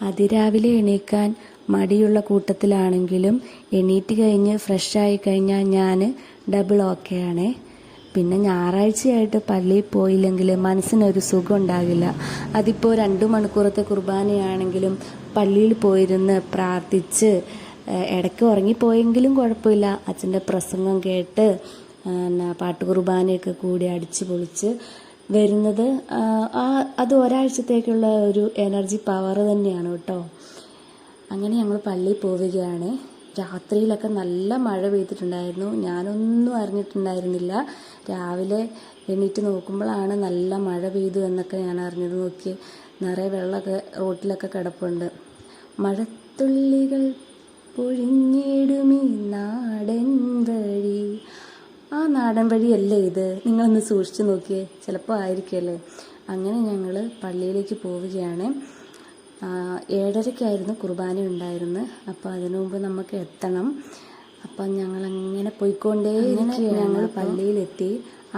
അതിരാവിലെ എണീക്കാൻ മടിയുള്ള കൂട്ടത്തിലാണെങ്കിലും എണീറ്റ് കഴിഞ്ഞ് ഫ്രഷായി കഴിഞ്ഞാൽ ഞാൻ ഡബിൾ ഓക്കെയാണേ. പിന്നെ ഞായറാഴ്ചയായിട്ട് പള്ളിയിൽ പോയില്ലെങ്കിൽ മനസ്സിനൊരു സുഖം ഉണ്ടാകില്ല. അതിപ്പോൾ 2 മണിക്കൂറത്തെ കുർബാനയാണെങ്കിലും പള്ളിയിൽ പോയിരുന്ന് പ്രാർത്ഥിച്ച് ഇടയ്ക്ക് ഉറങ്ങിപ്പോയെങ്കിലും കുഴപ്പമില്ല, അച്ഛൻ്റെ പ്രസംഗം കേട്ട് പാട്ട് കുർബാനയൊക്കെ കൂടി അടിച്ച് പൊളിച്ച് വരുന്നത് അത് ഒരാഴ്ചത്തേക്കുള്ള ഒരു എനർജി പവർ തന്നെയാണ് കേട്ടോ. അങ്ങനെ ഞങ്ങൾ പള്ളിയിൽ പോവുകയാണ്. രാത്രിയിലൊക്കെ നല്ല മഴ പെയ്തിട്ടുണ്ടായിരുന്നു. ഞാനൊന്നും അറിഞ്ഞിട്ടുണ്ടായിരുന്നില്ല. രാവിലെ എണീറ്റ് നോക്കുമ്പോഴാണ് നല്ല മഴ പെയ്തു എന്നൊക്കെ ഞാൻ അറിഞ്ഞത്. നോക്കി നിറയെ വെള്ളമൊക്കെ റോട്ടിലൊക്കെ കിടപ്പുണ്ട്. മഴത്തുള്ളികൾ പൊഴിഞ്ഞിടുമീ നാടൻ വഴി. ആ നാടൻ വഴിയല്ലേ ഇത്? നിങ്ങളൊന്ന് സൂക്ഷിച്ചു നോക്കിയേ, ചിലപ്പോൾ ആയിരിക്കുമല്ലേ. അങ്ങനെ ഞങ്ങൾ പള്ളിയിലേക്ക് പോവുകയാണ്. 7:30-ക്കായിരുന്നു കുർബാന ഉണ്ടായിരുന്നത്. അപ്പോൾ അതിനു മുമ്പ് നമുക്ക് എത്തണം. അപ്പം ഞങ്ങളങ്ങനെ പോയിക്കൊണ്ടേ ഞങ്ങൾ പള്ളിയിലെത്തി.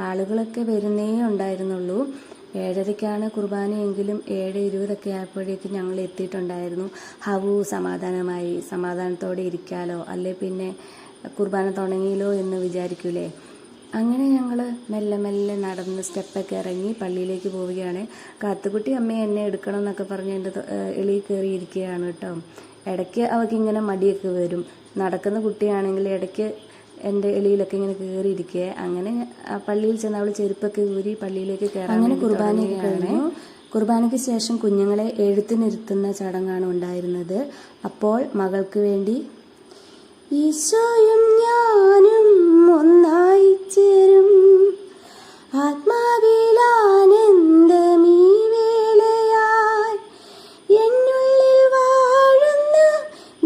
ആളുകളൊക്കെ വരുന്നേ ഉണ്ടായിരുന്നുള്ളൂ. 7:30-ക്കാണ് കുർബാനയെങ്കിലും 7:20 ആയപ്പോഴേക്കും ഞങ്ങൾ എത്തിയിട്ടുണ്ടായിരുന്നു. സമാധാനമായി, സമാധാനത്തോടെ ഇരിക്കാലോ, അല്ലെ പിന്നെ കുർബാന തുടങ്ങിയല്ലോ എന്ന് വിചാരിക്കൂലേ. അങ്ങനെ ഞങ്ങൾ മെല്ലെ മെല്ലെ നടന്ന് സ്റ്റെപ്പൊക്കെ ഇറങ്ങി പള്ളിയിലേക്ക് പോവുകയാണ്. കാത്തുകുട്ടി അമ്മയെ എന്നെ എടുക്കണം എന്നൊക്കെ പറഞ്ഞ് എൻ്റെ എളിയിൽ കയറിയിരിക്കുകയാണ് കേട്ടോ. ഇടയ്ക്ക് അവൾക്കിങ്ങനെ മടിയൊക്കെ വരും. നടക്കുന്ന കുട്ടിയാണെങ്കിൽ ഇടയ്ക്ക് എൻ്റെ എളിയിലൊക്കെ ഇങ്ങനെ കയറിയിരിക്കുക. അങ്ങനെ പള്ളിയിൽ ചെന്ന് അവൾ ചെരുപ്പൊക്കെ ഊരി പള്ളിയിലേക്ക് കയറാൻ അങ്ങനെ കുർബാനയൊക്കെ കഴിഞ്ഞു. കുർബാനയ്ക്ക് ശേഷം കുഞ്ഞുങ്ങളെ എഴുത്തിനിരുത്തുന്ന ചടങ്ങാണ് ഉണ്ടായിരുന്നത്. അപ്പോൾ മകൾക്ക് വേണ്ടി ഈശോയും ഞാനും ഒന്നായി ചേരും ആത്മാവിലാനന്ദമീ വേളയായി എന്നുള്ളിൽ വാഴുന്ന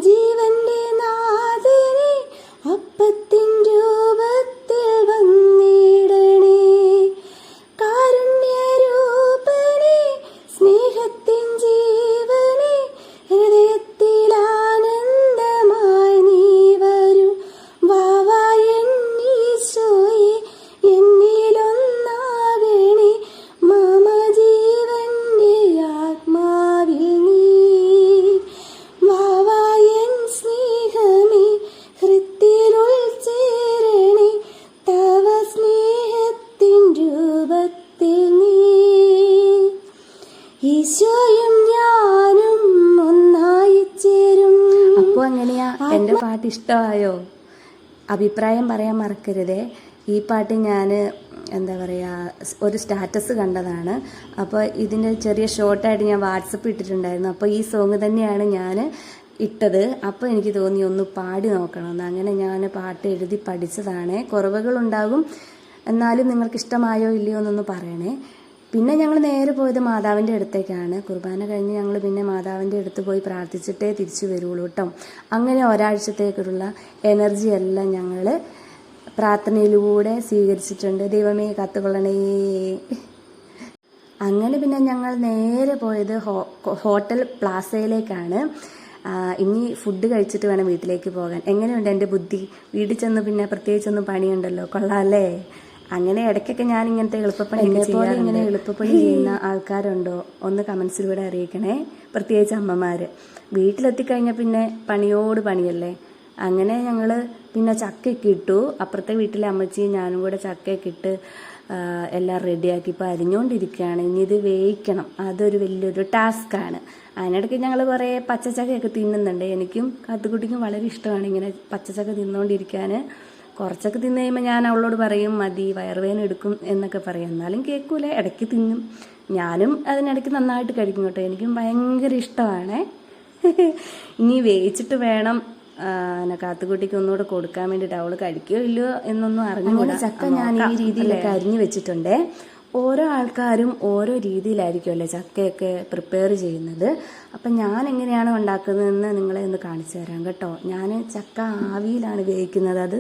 ജീവന്റെ നാഥനെ അപ്പത്തിൻ രൂപത്തിൽ വന്നിടണേ. കാരുണ്യരൂപനെ സ്നേഹത്തിൻ ജീവനെ ഹൃദയത്തിൽ ആനന്ദമായി നീ വരൂ. വാവാ എന്നീശോയെ എന്നിലൊന്നാകണേ മമ ജീവന്റെ ആത്മാവിൽ നീ. വാവാ എൻ സ്നേഹമേ ഹൃത്തിരുൾ ചേരണേ തവ സ്നേഹത്തിൻ രൂപത്തിൽ നീ. ഈശോയും ഞാനും ഒന്നായി ചേരും. അപ്പോൾ എങ്ങനെയാ, എൻ്റെ പാട്ട് ഇഷ്ടമായോ? അഭിപ്രായം പറയാൻ മറക്കരുതേ. ഈ പാട്ട് ഞാൻ എന്താ പറയുക, ഒരു സ്റ്റാറ്റസ് കണ്ടതാണ്. അപ്പോൾ ഇതിൻ്റെ ചെറിയ ഷോർട്ടായിട്ട് ഞാൻ വാട്സപ്പ് ഇട്ടിട്ടുണ്ടായിരുന്നു. അപ്പോൾ ഈ സോങ് തന്നെയാണ് ഞാൻ ഇട്ടത്. അപ്പോൾ എനിക്ക് തോന്നി ഒന്ന് പാടി നോക്കണമെന്ന്. അങ്ങനെ ഞാൻ പാട്ട് എഴുതി പഠിച്ചതാണ്. കുറവുകളുണ്ടാകും, എന്നാലും നിങ്ങൾക്ക് ഇഷ്ടമായോ ഇല്ലയോ എന്നൊന്ന് പറയണേ. പിന്നെ ഞങ്ങൾ നേരെ പോയത് മാതാവിൻ്റെ അടുത്തേക്കാണ്. കുർബാന കഴിഞ്ഞ് ഞങ്ങൾ പിന്നെ മാതാവിൻ്റെ അടുത്ത് പോയി പ്രാർത്ഥിച്ചിട്ടേ തിരിച്ചു വരുള്ളൂ കേട്ടോ. അങ്ങനെ ഒരാഴ്ചത്തേക്കുള്ള എനർജി എല്ലാം ഞങ്ങൾ പ്രാർത്ഥനയിലൂടെ സ്വീകരിച്ചിട്ടുണ്ട്. ദൈവമേ കാത്തുകൊള്ളണേ. അങ്ങനെ പിന്നെ ഞങ്ങൾ നേരെ പോയത് ഹോട്ടൽ പ്ലാസയിലേക്കാണ്. ഇനി ഫുഡ് കഴിച്ചിട്ട് വേണം വീട്ടിലേക്ക് പോകാൻ. എങ്ങനെയുണ്ട് എൻ്റെ ബുദ്ധി? വീട്ടിൽ ചെന്ന് പിന്നെ പ്രത്യേകിച്ചൊന്നും പണിയുണ്ടല്ലോ, കൊള്ളാമല്ലേ? അങ്ങനെ ഇടയ്ക്കൊക്കെ ഞാൻ ഇങ്ങനത്തെ എളുപ്പപ്പണി പോലെ ഇങ്ങനെ എളുപ്പപ്പണി ചെയ്യുന്ന ആൾക്കാരുണ്ടോ ഒന്ന് കമൻസിലൂടെ അറിയിക്കണേ. പ്രത്യേകിച്ച് അമ്മമാർ. വീട്ടിലെത്തിക്കഴിഞ്ഞാൽ പിന്നെ പണിയോട് പണിയല്ലേ. അങ്ങനെ ഞങ്ങൾ പിന്നെ ചക്കയൊക്കെ ഇട്ടു. അപ്പുറത്തെ വീട്ടിലെ അമ്മച്ചിയും ഞാനും കൂടെ ചക്കയൊക്കെ ഇട്ട് എല്ലാം റെഡിയാക്കി ഇപ്പോൾ അരിഞ്ഞുകൊണ്ടിരിക്കുകയാണ്. ഇനി ഇത് വേവിക്കണം, അതൊരു വലിയൊരു ടാസ്ക്കാണ്. അതിനിടയ്ക്ക് ഞങ്ങൾ കുറേ പച്ചച്ചക്കയൊക്കെ തിന്നുന്നുണ്ട്. എനിക്കും കാത്തുകുട്ടിക്കും വളരെ ഇഷ്ടമാണ് ഇങ്ങനെ പച്ചച്ചക്ക തിന്നുകൊണ്ടിരിക്കാൻ. കുറച്ചൊക്കെ തിന്നു കഴിയുമ്പോൾ ഞാൻ അവളോട് പറയും മതി, വയറുവേദന എടുക്കും എന്നൊക്കെ പറയും. എന്നാലും കേൾക്കൂല, ഇടയ്ക്ക് തിന്നും. ഞാനും അതിനിടയ്ക്ക് നന്നായിട്ട് കഴിക്കും കേട്ടോ. എനിക്കും ഭയങ്കര ഇഷ്ടമാണ്. ഇനി വേവിച്ചിട്ട് വേണം കാത്തുകുട്ടിക്ക് ഒന്നുകൂടെ കൊടുക്കാൻ വേണ്ടിയിട്ട്. അവൾ കഴിക്കുകയോ ഇല്ലയോ എന്നൊന്നും അറിഞ്ഞുകൂടാ. ചക്ക ഞാൻ ഈ രീതിയിലൊക്കെ അരിഞ്ഞു വെച്ചിട്ടുണ്ട്. ഓരോ ആൾക്കാരും ഓരോ രീതിയിലായിരിക്കുമല്ലേ ചക്കയൊക്കെ പ്രിപ്പയർ ചെയ്യുന്നത്. അപ്പം ഞാൻ എങ്ങനെയാണ് ഉണ്ടാക്കുന്നതെന്ന് നിങ്ങളെ ഒന്ന് കാണിച്ചു തരാം കേട്ടോ. ഞാൻ ചക്ക ആവിയിലാണ് വേവിക്കുന്നത്. അത്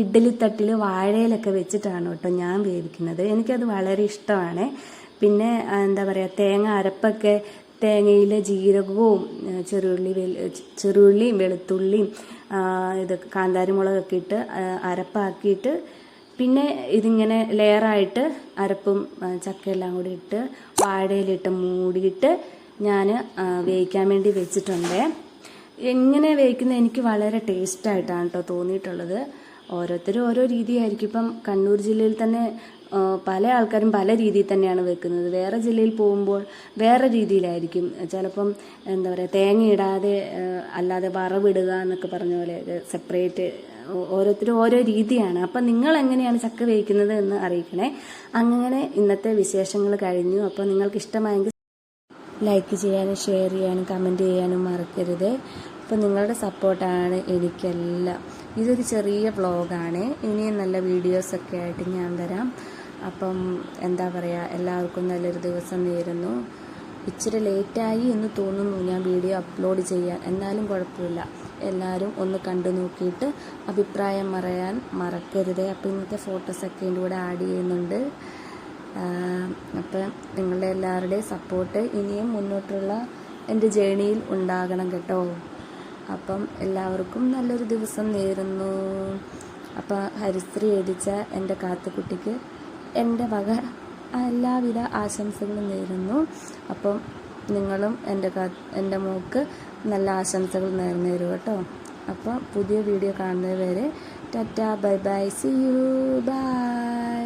ഇഡ്ഡലിത്തട്ടിൽ വാഴയിലൊക്കെ വെച്ചിട്ടാണ് കേട്ടോ ഞാൻ വേവിക്കുന്നത്. എനിക്കത് വളരെ ഇഷ്ടമാണ്. പിന്നെ എന്താ പറയുക, തേങ്ങ അരപ്പൊക്കെ തേങ്ങയിൽ ജീരകവും ചെറുള്ളിയും വെളുത്തുള്ളിയും ഇത് കാന്താരിമുളകൊക്കെ ഇട്ട് അരപ്പാക്കിയിട്ട് പിന്നെ ഇതിങ്ങനെ ലെയറായിട്ട് അരപ്പും ചക്കയെല്ലാം കൂടി ഇട്ട് വാഴയിലിട്ട് മൂടിയിട്ട് ഞാൻ വേവിക്കാൻ വേണ്ടി വെച്ചിട്ടുണ്ട്. എങ്ങനെ വേവിക്കുന്നത് എനിക്ക് വളരെ ടേസ്റ്റായിട്ടാണ് കേട്ടോ തോന്നിയിട്ടുള്ളത്. ഓരോരുത്തരും ഓരോ രീതിയായിരിക്കും. ഇപ്പം കണ്ണൂർ ജില്ലയിൽ തന്നെ പല ആൾക്കാരും പല രീതിയിൽ തന്നെയാണ് വെക്കുന്നത്. വേറെ ജില്ലയിൽ പോകുമ്പോൾ വേറെ രീതിയിലായിരിക്കും. ചിലപ്പം എന്താ പറയുക, തേങ്ങ ഇടാതെ അല്ലാതെ വറവിടുക എന്നൊക്കെ പറഞ്ഞ പോലെ സെപ്പറേറ്റ് ഓരോരുത്തരും ഓരോ രീതിയാണ്. അപ്പം നിങ്ങൾ എങ്ങനെയാണ് ചക്ക വേവിക്കുന്നത് എന്ന് അറിയിക്കണേ. അങ്ങനെ ഇന്നത്തെ വിശേഷങ്ങൾ കഴിഞ്ഞു. അപ്പോൾ നിങ്ങൾക്ക് ഇഷ്ടമായെങ്കിൽ ലൈക്ക് ചെയ്യാനും ഷെയർ ചെയ്യാനും കമൻറ്റ് ചെയ്യാനും മറക്കരുത്. അപ്പോൾ നിങ്ങളുടെ സപ്പോർട്ടാണ് എനിക്കെല്ലാം. ഇതൊരു ചെറിയ വ്ളോഗാണ്. ഇനിയും നല്ല വീഡിയോസൊക്കെ ആയിട്ട് ഞാൻ വരാം. അപ്പം എന്താ പറയുക, എല്ലാവർക്കും നല്ലൊരു ദിവസം നേരുന്നു. ഇച്ചിരി ലേറ്റായി എന്ന് തോന്നുന്നു ഞാൻ വീഡിയോ അപ്ലോഡ് ചെയ്യാൻ. എന്നാലും കുഴപ്പമില്ല, എല്ലാവരും ഒന്ന് കണ്ടു നോക്കിയിട്ട് അഭിപ്രായം പറയാൻ മറക്കരുത്. അപ്പോൾ ഇന്നത്തെ ഫോട്ടോസൊക്കെ എൻ്റെ കൂടെ ആഡ് ചെയ്യുന്നുണ്ട്. അപ്പം നിങ്ങളുടെ എല്ലാവരുടെയും സപ്പോർട്ട് ഇനിയും മുന്നോട്ടുള്ള എൻ്റെ ജേണിയിൽ ഉണ്ടാകണം കേട്ടോ. അപ്പം എല്ലാവർക്കും നല്ലൊരു ദിവസം നേരുന്നു. അപ്പം ഹരിശ്രീ എഴുതിച്ച എൻ്റെ കാത്തുകുട്ടിക്ക് എൻ്റെ വക എല്ലാവിധ ആശംസകളും നേരുന്നു. അപ്പം നിങ്ങളും എൻ്റെ മോൾക്ക് നല്ല ആശംസകൾ നേർന്നു തരും കേട്ടോ. അപ്പം പുതിയ വീഡിയോ കാണുന്നത് വരെ tata, bye bye, see you, by.